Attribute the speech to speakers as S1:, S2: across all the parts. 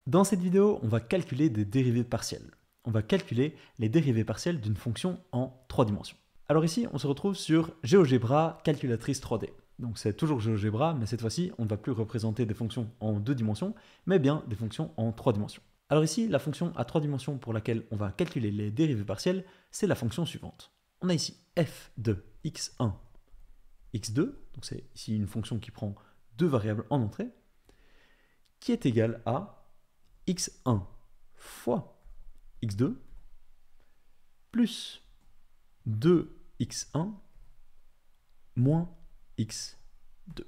S1: Dans cette vidéo, on va calculer des dérivées partielles. On va calculer les dérivées partielles d'une fonction en 3 dimensions. Alors ici, on se retrouve sur GeoGebra calculatrice 3D. Donc c'est toujours GeoGebra, mais cette fois-ci, on ne va plus représenter des fonctions en 2 dimensions, mais bien des fonctions en 3 dimensions. Alors ici, la fonction à 3 dimensions pour laquelle on va calculer les dérivées partielles, c'est la fonction suivante. On a ici f de x1, x2, donc c'est ici une fonction qui prend deux variables en entrée, qui est égale à x1 fois x2 plus 2x1 moins x2.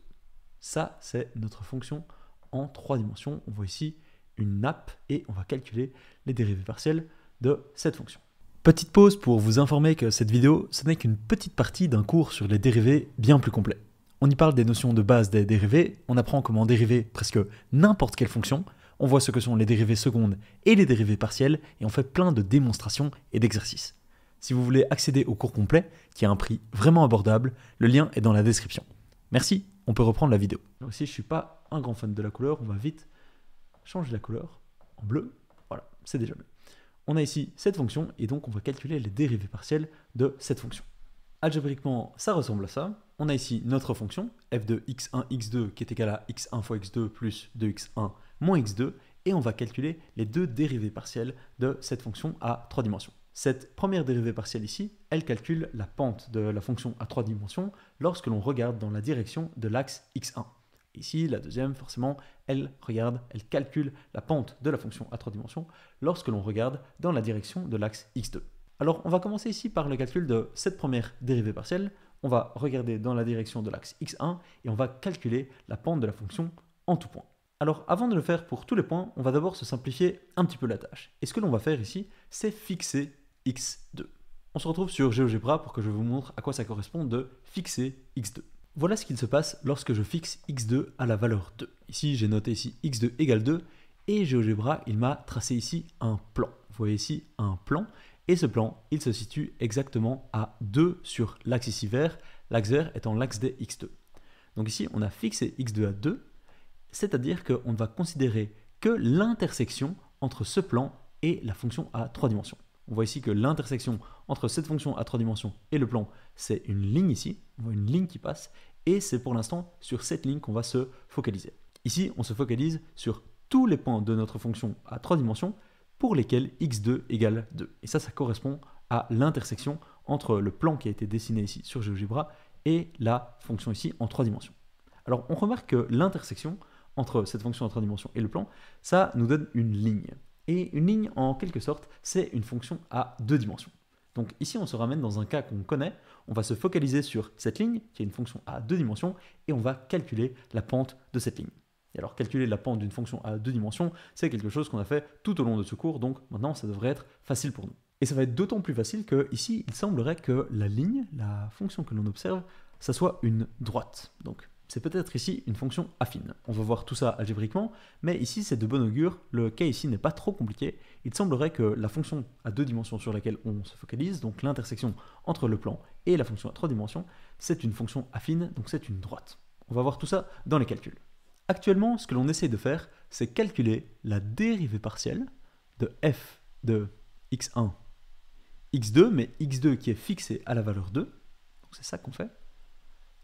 S1: Ça, c'est notre fonction en 3 dimensions. On voit ici une nappe et on va calculer les dérivées partielles de cette fonction. Petite pause pour vous informer que cette vidéo, ce n'est qu'une petite partie d'un cours sur les dérivées bien plus complet. On y parle des notions de base des dérivées, on apprend comment dériver presque n'importe quelle fonction, on voit ce que sont les dérivées secondes et les dérivées partielles, et on fait plein de démonstrations et d'exercices. Si vous voulez accéder au cours complet, qui a un prix vraiment abordable, le lien est dans la description. Merci, on peut reprendre la vidéo. Alors ici, je ne suis pas un grand fan de la couleur, on va vite changer la couleur en bleu. Voilà, c'est déjà mieux. On a ici cette fonction, et donc on va calculer les dérivées partielles de cette fonction. Algébriquement, ça ressemble à ça. On a ici notre fonction, f de x1, x2, qui est égale à x1 fois x2 plus 2x1 moins x2, et on va calculer les deux dérivées partielles de cette fonction à 3 dimensions. Cette première dérivée partielle ici, elle calcule la pente de la fonction à 3 dimensions lorsque l'on regarde dans la direction de l'axe x1. Ici, la deuxième, forcément, elle calcule la pente de la fonction à 3 dimensions lorsque l'on regarde dans la direction de l'axe x2. Alors, on va commencer ici par le calcul de cette première dérivée partielle. On va regarder dans la direction de l'axe x1 et on va calculer la pente de la fonction en tout point. Alors, avant de le faire pour tous les points, on va d'abord se simplifier un petit peu la tâche. Et ce que l'on va faire ici, c'est fixer x2. On se retrouve sur GeoGebra pour que je vous montre à quoi ça correspond de fixer x2. Voilà ce qu'il se passe lorsque je fixe x2 à la valeur 2. Ici, j'ai noté ici x2 égale 2 et GeoGebra, il m'a tracé ici un plan. Vous voyez ici un plan et ce plan, il se situe exactement à 2 sur l'axe ici vert, l'axe vert étant l'axe des x2. Donc ici, on a fixé x2 à 2, c'est-à-dire qu'on ne va considérer que l'intersection entre ce plan et la fonction à 3 dimensions. On voit ici que l'intersection entre cette fonction à 3 dimensions et le plan, c'est une ligne ici, on voit une ligne qui passe, et c'est pour l'instant sur cette ligne qu'on va se focaliser. Ici, on se focalise sur tous les points de notre fonction à 3 dimensions pour lesquels x2 égale 2. Et ça correspond à l'intersection entre le plan qui a été dessiné ici sur GeoGebra et la fonction ici en 3 dimensions. Alors, on remarque que l'intersection entre cette fonction en 3 dimensions et le plan, ça nous donne une ligne. Et une ligne, en quelque sorte, c'est une fonction à 2 dimensions. Donc ici, on se ramène dans un cas qu'on connaît, on va se focaliser sur cette ligne, qui est une fonction à 2 dimensions, et on va calculer la pente de cette ligne. Et alors, calculer la pente d'une fonction à 2 dimensions, c'est quelque chose qu'on a fait tout au long de ce cours, donc maintenant, ça devrait être facile pour nous. Et ça va être d'autant plus facile que ici, il semblerait que la ligne, la fonction que l'on observe, ça soit une droite. Donc, c'est peut-être ici une fonction affine. On va voir tout ça algébriquement, mais ici c'est de bon augure, le cas ici n'est pas trop compliqué. Il semblerait que la fonction à 2 dimensions sur laquelle on se focalise, donc l'intersection entre le plan et la fonction à 3 dimensions, c'est une fonction affine, donc c'est une droite. On va voir tout ça dans les calculs. Actuellement, ce que l'on essaie de faire, c'est calculer la dérivée partielle de f de x1, x2, mais x2 qui est fixé à la valeur 2, donc c'est ça qu'on fait,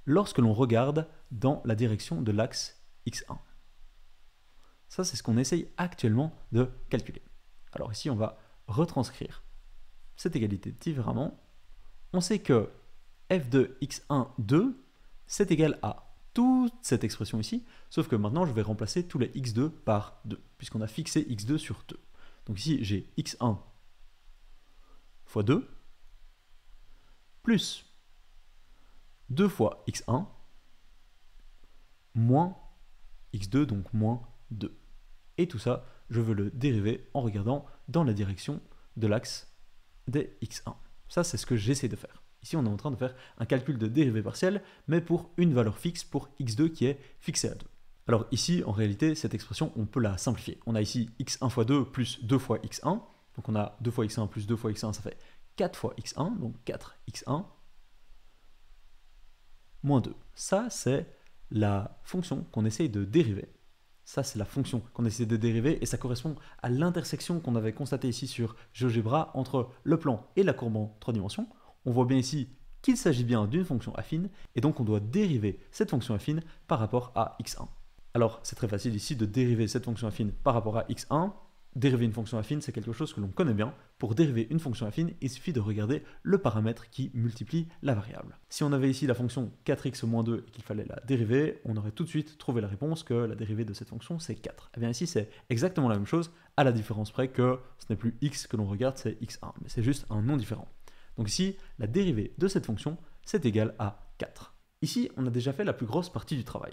S1: lorsque l'on regarde dans la direction de l'axe x1. Ça, c'est ce qu'on essaye actuellement de calculer. Alors ici, on va retranscrire cette égalité différemment. On sait que f de x1, 2, c'est égal à toute cette expression ici, sauf que maintenant, je vais remplacer tous les x2 par 2, puisqu'on a fixé x2 sur 2. Donc ici, j'ai x1 fois 2, plus 2 fois x1, moins x2, donc moins 2. Et tout ça, je veux le dériver en regardant dans la direction de l'axe des x1. Ça, c'est ce que j'essaie de faire. Ici, on est en train de faire un calcul de dérivée partielle, mais pour une valeur fixe, pour x2 qui est fixée à 2. Alors ici, en réalité, cette expression, on peut la simplifier. On a ici x1 fois 2 plus 2 fois x1. Donc on a 2 fois x1 plus 2 fois x1, ça fait 4 fois x1, donc 4x1. Moins 2. Ça, c'est la fonction qu'on essaye de dériver. Ça, c'est la fonction qu'on a essayé de dériver et ça correspond à l'intersection qu'on avait constatée ici sur GeoGebra entre le plan et la courbe en 3 dimensions. On voit bien ici qu'il s'agit bien d'une fonction affine et donc on doit dériver cette fonction affine par rapport à x1. Alors, c'est très facile ici de dériver cette fonction affine par rapport à x1. Dériver une fonction affine, c'est quelque chose que l'on connaît bien. Pour dériver une fonction affine, il suffit de regarder le paramètre qui multiplie la variable. Si on avait ici la fonction 4x moins 2 et qu'il fallait la dériver, on aurait tout de suite trouvé la réponse que la dérivée de cette fonction, c'est 4. Et bien ici, c'est exactement la même chose, à la différence près que ce n'est plus x que l'on regarde, c'est x1. Mais c'est juste un nom différent. Donc ici, la dérivée de cette fonction, c'est égal à 4. Ici, on a déjà fait la plus grosse partie du travail.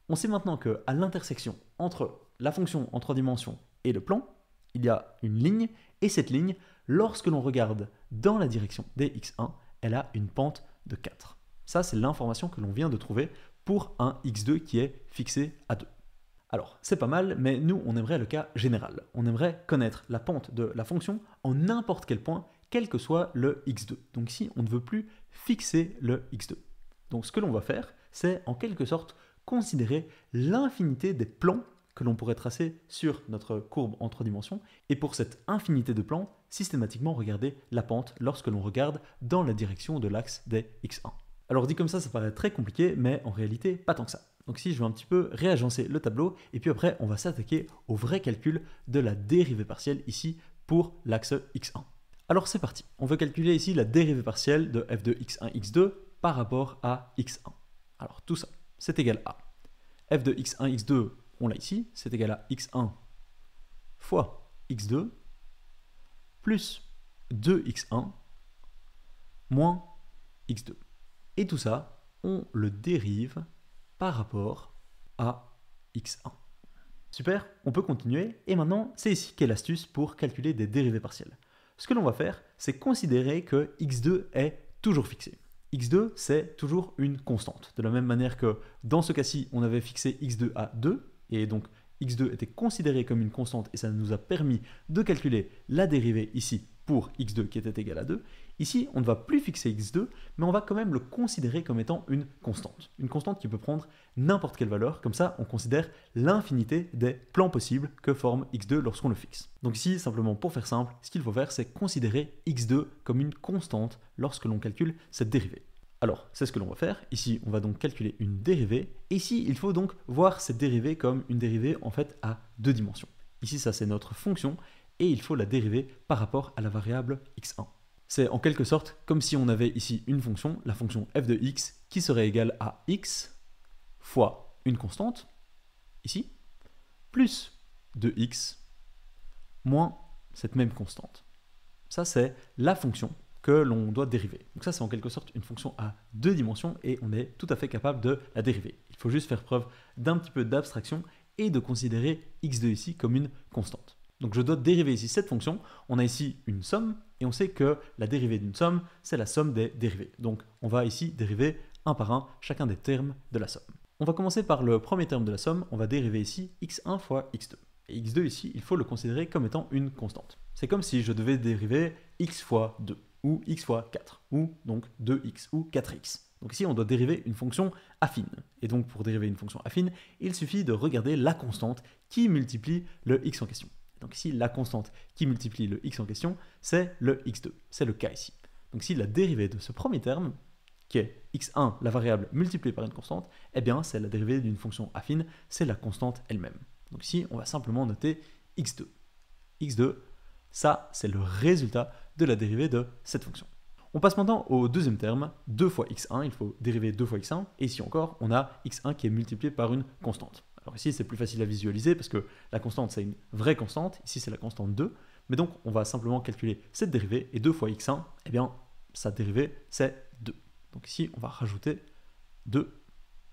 S1: On sait maintenant qu'à l'intersection entre la fonction en 3 dimensions et le plan, il y a une ligne, et cette ligne, lorsque l'on regarde dans la direction des x1, elle a une pente de 4. Ça, c'est l'information que l'on vient de trouver pour un x2 qui est fixé à 2. Alors, c'est pas mal, mais nous, on aimerait le cas général. On aimerait connaître la pente de la fonction en n'importe quel point, quel que soit le x2. Donc ici, on ne veut plus fixer le x2. Donc ce que l'on va faire, c'est en quelque sorte considérer l'infinité des plans que l'on pourrait tracer sur notre courbe en 3 dimensions, et pour cette infinité de plans, systématiquement regarder la pente lorsque l'on regarde dans la direction de l'axe des x1. Alors dit comme ça paraît très compliqué, mais en réalité, pas tant que ça. Donc ici, je vais un petit peu réagencer le tableau, et puis après, on va s'attaquer au vrai calcul de la dérivée partielle ici pour l'axe x1. Alors c'est parti, on veut calculer ici la dérivée partielle de f de x1, x2 par rapport à x1. Alors tout ça, c'est égal à f de x1, x2, on l'a ici, c'est égal à x1 fois x2 plus 2x1 moins x2. Et tout ça, on le dérive par rapport à x1. Super, on peut continuer. Et maintenant, c'est ici qu'est l'astuce pour calculer des dérivées partielles. Ce que l'on va faire, c'est considérer que x2 est toujours fixé. x2, c'est toujours une constante. De la même manière que dans ce cas-ci, on avait fixé x2 à 2, et donc x2 était considéré comme une constante, et ça nous a permis de calculer la dérivée ici pour x2 qui était égal à 2. Ici, on ne va plus fixer x2, mais on va quand même le considérer comme étant une constante. Une constante qui peut prendre n'importe quelle valeur, comme ça on considère l'infinité des plans possibles que forme x2 lorsqu'on le fixe. Donc ici, simplement pour faire simple, ce qu'il faut faire, c'est considérer x2 comme une constante lorsque l'on calcule cette dérivée. Alors, c'est ce que l'on va faire. Ici, on va donc calculer une dérivée. Et ici, il faut donc voir cette dérivée comme une dérivée en fait à 2 dimensions. Ici, ça c'est notre fonction, et il faut la dériver par rapport à la variable x1. C'est en quelque sorte comme si on avait ici une fonction, la fonction f de x, qui serait égale à x fois une constante, ici, plus 2x moins cette même constante. Ça, c'est la fonction que l'on doit dériver. Donc ça, c'est en quelque sorte une fonction à 2 dimensions et on est tout à fait capable de la dériver. Il faut juste faire preuve d'un petit peu d'abstraction et de considérer x2 ici comme une constante. Donc je dois dériver ici cette fonction. On a ici une somme et on sait que la dérivée d'une somme, c'est la somme des dérivés. Donc on va ici dériver un par un chacun des termes de la somme. On va commencer par le premier terme de la somme. On va dériver ici x1 fois x2. Et x2 ici, il faut le considérer comme étant une constante. C'est comme si je devais dériver x fois 2, ou x fois 4, ou donc 2x, ou 4x. Donc ici, on doit dériver une fonction affine. Et donc pour dériver une fonction affine, il suffit de regarder la constante qui multiplie le x en question. Donc ici, la constante qui multiplie le x en question, c'est le x2. C'est le cas ici. Donc ici, la dérivée de ce premier terme, qui est x1, la variable multipliée par une constante, eh bien, c'est la dérivée d'une fonction affine, c'est la constante elle-même. Donc ici, on va simplement noter x2. x2, ça, c'est le résultat de la dérivée de cette fonction. On passe maintenant au deuxième terme, 2 fois x1, il faut dériver 2 fois x1, et ici encore, on a x1 qui est multiplié par une constante. Alors ici, c'est plus facile à visualiser parce que la constante, c'est une vraie constante, ici c'est la constante 2, mais donc on va simplement calculer cette dérivée, et 2 fois x1, eh bien, sa dérivée, c'est 2. Donc ici, on va rajouter 2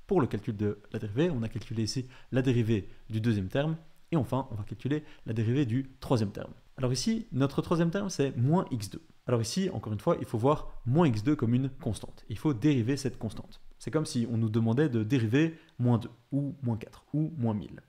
S1: pour le calcul de la dérivée. On a calculé ici la dérivée du deuxième terme, et enfin, on va calculer la dérivée du troisième terme. Alors ici, notre troisième terme, c'est moins x2. Alors ici, encore une fois, il faut voir moins x2 comme une constante. Il faut dériver cette constante. C'est comme si on nous demandait de dériver moins 2, ou moins 4, ou moins 1000.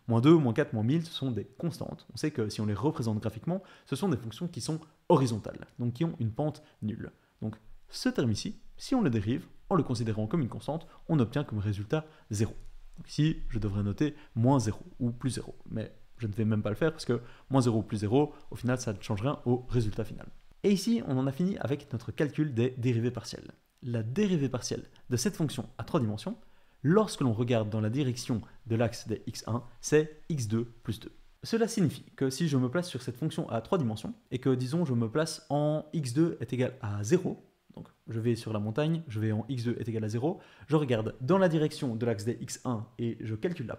S1: Moins 2, moins 4, moins 1000, ce sont des constantes. On sait que si on les représente graphiquement, ce sont des fonctions qui sont horizontales, donc qui ont une pente nulle. Donc ce terme ici, si on le dérive, en le considérant comme une constante, on obtient comme résultat 0. Donc ici, je devrais noter moins 0 ou plus 0. Mais je ne vais même pas le faire parce que moins 0 ou plus 0, au final, ça ne change rien au résultat final. Et ici, on en a fini avec notre calcul des dérivées partielles. La dérivée partielle de cette fonction à 3 dimensions, lorsque l'on regarde dans la direction de l'axe des x1, c'est x2 plus 2. Cela signifie que si je me place sur cette fonction à 3 dimensions, et que, disons, je me place en x2 est égal à 0, donc je vais sur la montagne, je vais en x2 est égal à 0, je regarde dans la direction de l'axe des x1 et je calcule la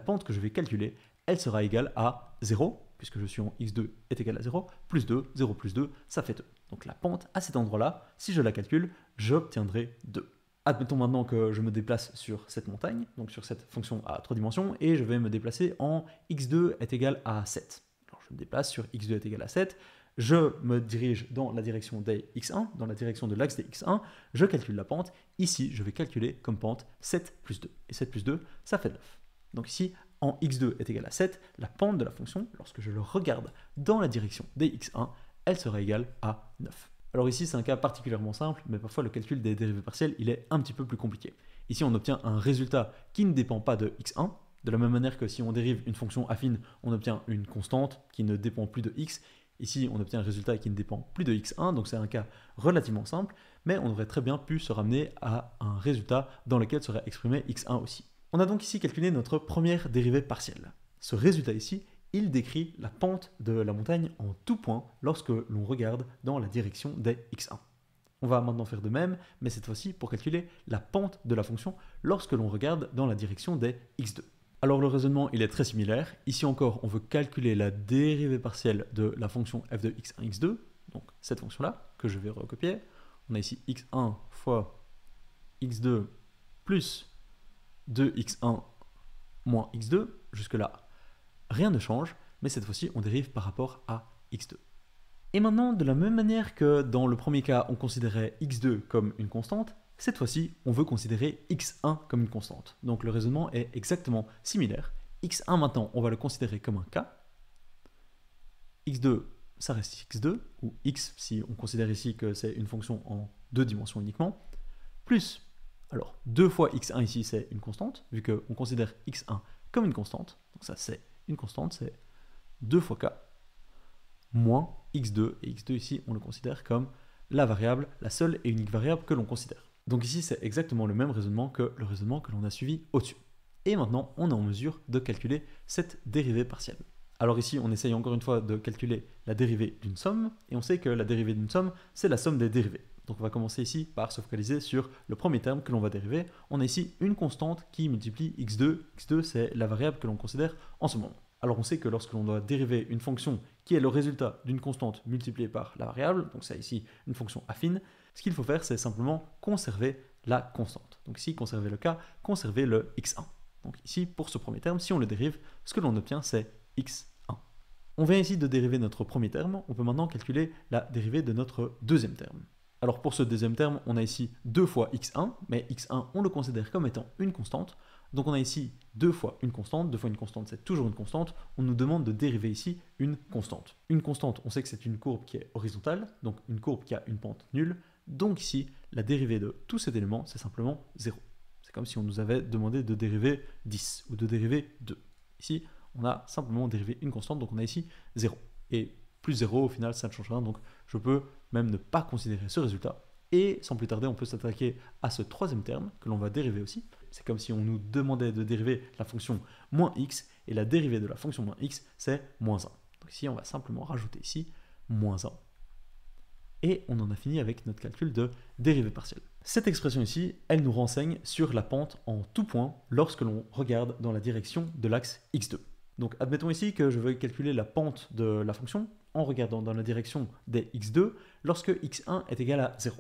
S1: pente que je vais calculer, elle sera égale à 0, puisque je suis en x2 est égal à 0, plus 2, 0 plus 2, ça fait 2. Donc la pente à cet endroit-là, si je la calcule, j'obtiendrai 2. Admettons maintenant que je me déplace sur cette montagne, donc sur cette fonction à 3 dimensions, et je vais me déplacer en x2 est égal à 7. Alors je me déplace sur x2 est égal à 7, je me dirige dans la direction des x1, dans la direction de l'axe des x1, je calcule la pente. Ici, je vais calculer comme pente 7 plus 2. Et 7 plus 2, ça fait 9. Donc ici, en x2 est égal à 7, la pente de la fonction, lorsque je le regarde dans la direction des x1, elle sera égale à 9. Alors ici, c'est un cas particulièrement simple, mais parfois le calcul des dérivées partielles, il est un petit peu plus compliqué. Ici, on obtient un résultat qui ne dépend pas de x1, de la même manière que si on dérive une fonction affine, on obtient une constante qui ne dépend plus de x. Ici, on obtient un résultat qui ne dépend plus de x1, donc c'est un cas relativement simple, mais on aurait très bien pu se ramener à un résultat dans lequel serait exprimé x1 aussi. On a donc ici calculé notre première dérivée partielle. Ce résultat ici, il décrit la pente de la montagne en tout point lorsque l'on regarde dans la direction des x1. On va maintenant faire de même, mais cette fois-ci pour calculer la pente de la fonction lorsque l'on regarde dans la direction des x2. Alors le raisonnement il est très similaire. Ici encore, on veut calculer la dérivée partielle de la fonction f de x1, x2, donc cette fonction-là, que je vais recopier. On a ici x1 fois x2 plus 2x1 moins x2, jusque-là, rien ne change, mais cette fois-ci, on dérive par rapport à x2. Et maintenant, de la même manière que dans le premier cas, on considérait x2 comme une constante, cette fois-ci, on veut considérer x1 comme une constante. Donc le raisonnement est exactement similaire. x1 maintenant, on va le considérer comme un k. x2, ça reste x2, ou x si on considère ici que c'est une fonction en 2 dimensions uniquement, plus, alors 2 fois x1 ici c'est une constante, vu qu'on considère x1 comme une constante, donc ça c'est une constante, c'est 2 fois k, moins x2, et x2 ici on le considère comme la variable, la seule et unique variable que l'on considère. Donc ici c'est exactement le même raisonnement que le raisonnement que l'on a suivi au-dessus. Et maintenant on est en mesure de calculer cette dérivée partielle. Alors ici on essaye encore une fois de calculer la dérivée d'une somme, et on sait que la dérivée d'une somme c'est la somme des dérivées. Donc on va commencer ici par se focaliser sur le premier terme que l'on va dériver. On a ici une constante qui multiplie x2. x2 c'est la variable que l'on considère en ce moment. Alors on sait que lorsque l'on doit dériver une fonction qui est le résultat d'une constante multipliée par la variable, donc c'est ici une fonction affine, ce qu'il faut faire c'est simplement conserver la constante. Donc ici conserver le k, conserver le x1. Donc ici pour ce premier terme, si on le dérive, ce que l'on obtient c'est x1. On vient ici de dériver notre premier terme, on peut maintenant calculer la dérivée de notre deuxième terme. Alors pour ce deuxième terme, on a ici 2 fois x1, mais x1 on le considère comme étant une constante. Donc on a ici 2 fois une constante c'est toujours une constante, on nous demande de dériver ici une constante. Une constante, on sait que c'est une courbe qui est horizontale, donc une courbe qui a une pente nulle, donc ici la dérivée de tout cet élément c'est simplement 0. C'est comme si on nous avait demandé de dériver 10 ou de dériver 2. Ici on a simplement dérivé une constante, donc on a ici 0. Et plus 0 au final ça ne change rien, donc je peux même ne pas considérer ce résultat. Et sans plus tarder, on peut s'attaquer à ce troisième terme que l'on va dériver aussi. C'est comme si on nous demandait de dériver la fonction moins x, et la dérivée de la fonction moins x, c'est moins 1. Donc ici, on va simplement rajouter ici moins 1. Et on en a fini avec notre calcul de dérivée partielle. Cette expression ici, elle nous renseigne sur la pente en tout point lorsque l'on regarde dans la direction de l'axe x2. Donc admettons ici que je veuille calculer la pente de la fonction en regardant dans la direction des x2 lorsque x1 est égal à 0.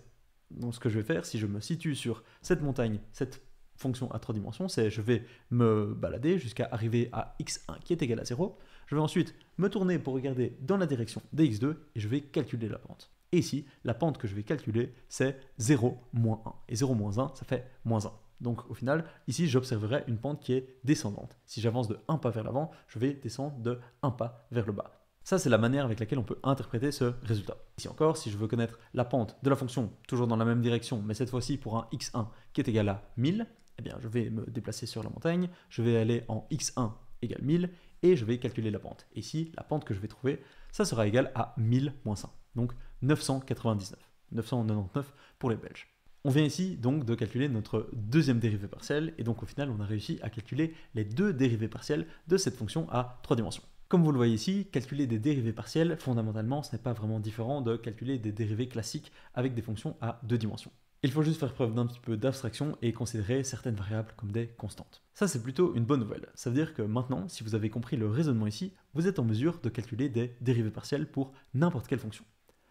S1: Donc ce que je vais faire, si je me situe sur cette montagne, cette fonction à 3 dimensions, c'est je vais me balader jusqu'à arriver à x1 qui est égal à 0. Je vais ensuite me tourner pour regarder dans la direction des x2 et je vais calculer la pente. Et ici, la pente que je vais calculer, c'est 0, moins 1. Et 0, moins 1, ça fait moins 1. Donc au final, ici, j'observerai une pente qui est descendante. Si j'avance de 1 pas vers l'avant, je vais descendre de 1 pas vers le bas. Ça, c'est la manière avec laquelle on peut interpréter ce résultat. Ici encore, si je veux connaître la pente de la fonction, toujours dans la même direction, mais cette fois-ci pour un x1 qui est égal à 1000, Eh bien, je vais me déplacer sur la montagne, je vais aller en x1 égale 1000, et je vais calculer la pente. Et ici, la pente que je vais trouver, ça sera égal à 1000 moins 100, donc 999. 999 pour les Belges. On vient ici donc de calculer notre deuxième dérivée partielle, et donc au final, on a réussi à calculer les deux dérivées partielles de cette fonction à 3 dimensions. Comme vous le voyez ici, calculer des dérivées partielles, fondamentalement, ce n'est pas vraiment différent de calculer des dérivées classiques avec des fonctions à 2 dimensions. Il faut juste faire preuve d'un petit peu d'abstraction et considérer certaines variables comme des constantes. Ça, c'est plutôt une bonne nouvelle. Ça veut dire que maintenant, si vous avez compris le raisonnement ici, vous êtes en mesure de calculer des dérivées partielles pour n'importe quelle fonction.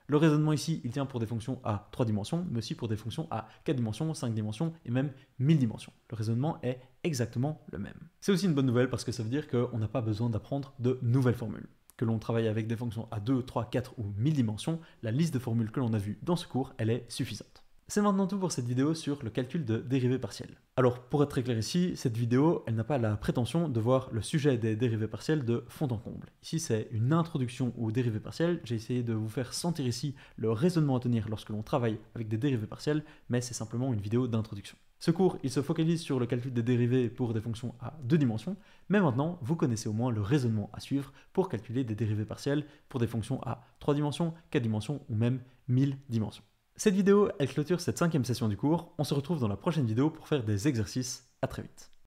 S1: Le raisonnement ici, il tient pour des fonctions à 3 dimensions, mais aussi pour des fonctions à 4 dimensions, 5 dimensions et même 1000 dimensions. Le raisonnement est exactement le même. C'est aussi une bonne nouvelle parce que ça veut dire qu'on n'a pas besoin d'apprendre de nouvelles formules. Que l'on travaille avec des fonctions à 2, 3, 4 ou 1000 dimensions, la liste de formules que l'on a vues dans ce cours, elle est suffisante. C'est maintenant tout pour cette vidéo sur le calcul de dérivées partielles. Alors, pour être très clair ici, cette vidéo, elle n'a pas la prétention de voir le sujet des dérivées partielles de fond en comble. Ici, c'est une introduction aux dérivées partielles. J'ai essayé de vous faire sentir ici le raisonnement à tenir lorsque l'on travaille avec des dérivées partielles, mais c'est simplement une vidéo d'introduction. Ce cours, il se focalise sur le calcul des dérivées pour des fonctions à 2 dimensions, mais maintenant, vous connaissez au moins le raisonnement à suivre pour calculer des dérivées partielles pour des fonctions à 3 dimensions, 4 dimensions ou même 1000 dimensions. Cette vidéo, elle clôture cette 5e session du cours. On se retrouve dans la prochaine vidéo pour faire des exercices. À très vite.